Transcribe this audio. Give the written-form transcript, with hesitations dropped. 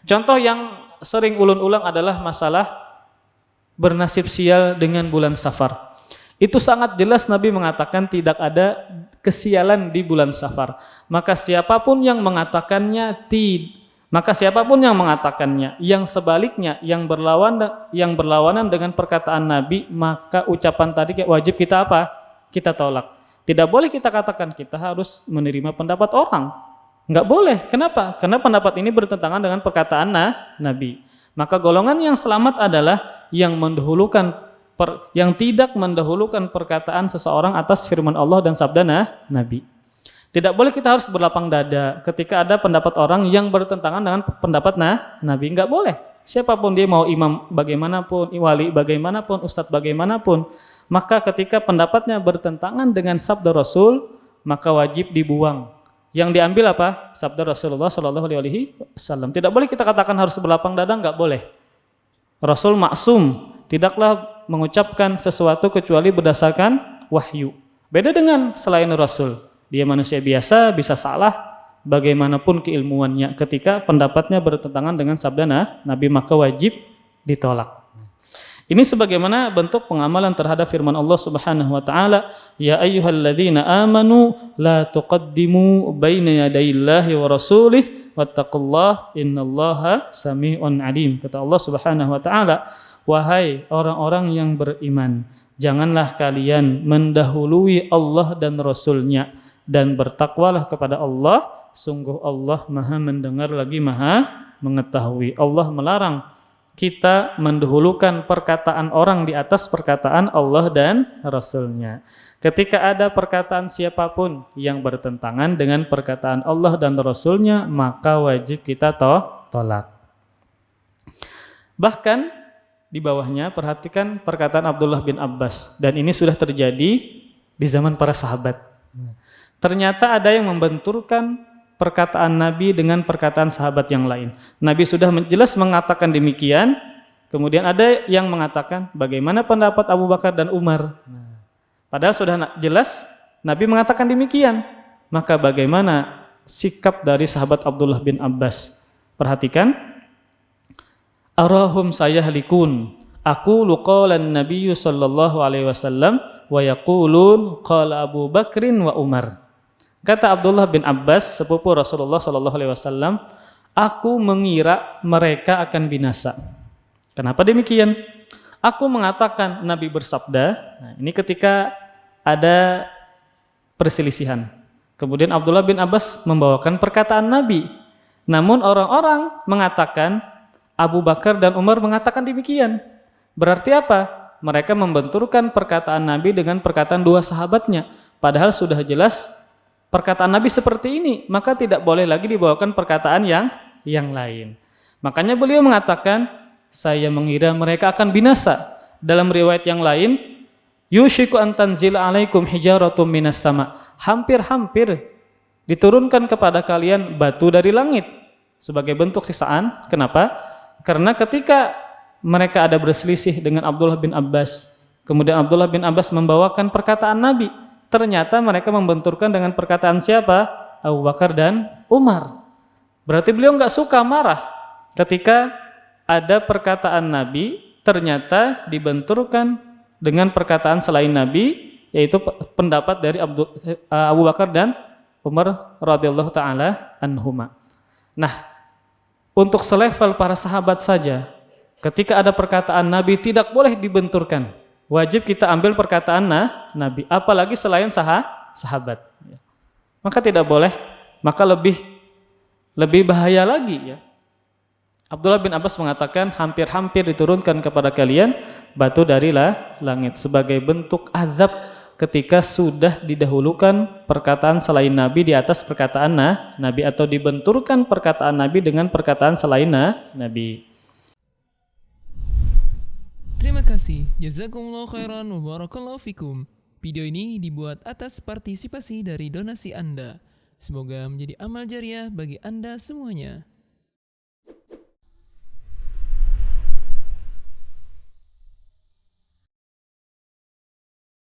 Contoh yang sering ulun-ulang adalah masalah bernasib sial dengan bulan Safar. Itu sangat jelas Nabi mengatakan tidak ada kesialan di bulan Safar. Maka siapapun yang mengatakannya yang sebaliknya, yang berlawanan dengan perkataan Nabi, maka ucapan tadi wajib kita apa? Kita tolak. Tidak boleh kita katakan kita harus menerima pendapat orang. Enggak boleh. Kenapa? Karena pendapat ini bertentangan dengan perkataan Nabi. Maka golongan yang selamat adalah yang tidak mendahulukan perkataan seseorang atas firman Allah dan sabda Nabi. Tidak boleh kita harus berlapang dada ketika ada pendapat orang yang bertentangan dengan pendapat Nabi. Enggak boleh. Siapapun dia, mau imam bagaimanapun, wali bagaimanapun, ustadz bagaimanapun, maka ketika pendapatnya bertentangan dengan sabda Rasul, maka wajib dibuang. Yang diambil apa? Sabda Rasulullah SAW. Tidak boleh kita katakan harus berlapang dada, enggak boleh. Rasul maksum, tidaklah mengucapkan sesuatu kecuali berdasarkan wahyu. Beda dengan selain Rasul. Dia manusia biasa, bisa salah bagaimanapun keilmuannya. Ketika pendapatnya bertentangan dengan sabda Nabi, maka wajib ditolak. Ini sebagaimana bentuk pengamalan terhadap firman Allah Subhanahu wa taala, ya ayyuhalladzina amanu la tuqaddimu baina yadayillahi wa rasulih wattaqullaha innallaha samii'un 'alim. Kata Allah Subhanahu wa taala, wahai orang-orang yang beriman, janganlah kalian mendahului Allah dan Rasulnya, dan bertakwalah kepada Allah, sungguh Allah Maha mendengar lagi Maha mengetahui. Allah melarang kita mendahulukan perkataan orang di atas perkataan Allah dan Rasulnya. Ketika ada perkataan siapapun yang bertentangan dengan perkataan Allah dan Rasulnya, maka wajib kita tolak. Bahkan di bawahnya perhatikan perkataan Abdullah bin Abbas, dan ini sudah terjadi di zaman para sahabat. Ternyata ada yang membenturkan perkataan Nabi dengan perkataan sahabat yang lain. Nabi sudah jelas mengatakan demikian, kemudian ada yang mengatakan bagaimana pendapat Abu Bakar dan Umar. Padahal sudah jelas Nabi mengatakan demikian. Maka bagaimana sikap dari sahabat Abdullah bin Abbas? Perhatikan. Arahum sayahlikun. Aqulu qala an-nabiy sallallahu alaihi wasallam wa yaqulun qala Abu Bakrin wa Umar. Kata Abdullah bin Abbas, sepupu Rasulullah sallallahu alaihi wasallam, aku mengira mereka akan binasa. Kenapa demikian? Aku mengatakan Nabi bersabda. Nah, ini ketika ada perselisihan. Kemudian Abdullah bin Abbas membawakan perkataan Nabi. Namun orang-orang mengatakan Abu Bakar dan Umar mengatakan demikian. Berarti apa? Mereka membenturkan perkataan Nabi dengan perkataan dua sahabatnya. Padahal sudah jelas perkataan Nabi seperti ini, maka tidak boleh lagi dibawakan perkataan yang lain. Makanya beliau mengatakan, saya mengira mereka akan binasa. Dalam riwayat yang lain, yushiku an tanzila alaikum hijaratum minas sama. Hampir-hampir diturunkan kepada kalian batu dari langit sebagai bentuk siksaan. Kenapa? Karena ketika mereka ada berselisih dengan Abdullah bin Abbas, kemudian Abdullah bin Abbas membawakan perkataan Nabi, ternyata mereka membenturkan dengan perkataan siapa? Abu Bakar dan Umar. Berarti beliau nggak suka, marah ketika ada perkataan Nabi ternyata dibenturkan dengan perkataan selain Nabi, yaitu pendapat dari Abu Bakar dan Umar radhiyallahu taala anhuma. Nah, untuk selevel para sahabat saja, ketika ada perkataan Nabi tidak boleh dibenturkan. Wajib kita ambil perkataan Nabi, apalagi selain sahabat. Maka tidak boleh, maka lebih bahaya lagi ya. Abdullah bin Abbas mengatakan hampir-hampir diturunkan kepada kalian batu dari langit sebagai bentuk azab ketika sudah didahulukan perkataan selain Nabi di atas perkataan Nabi, atau dibenturkan perkataan Nabi dengan perkataan selain Nabi. Terima kasih, jazakumullah khairan wa barakallahu fikum. Video ini dibuat atas partisipasi dari donasi Anda. Semoga menjadi amal jariah bagi Anda semuanya.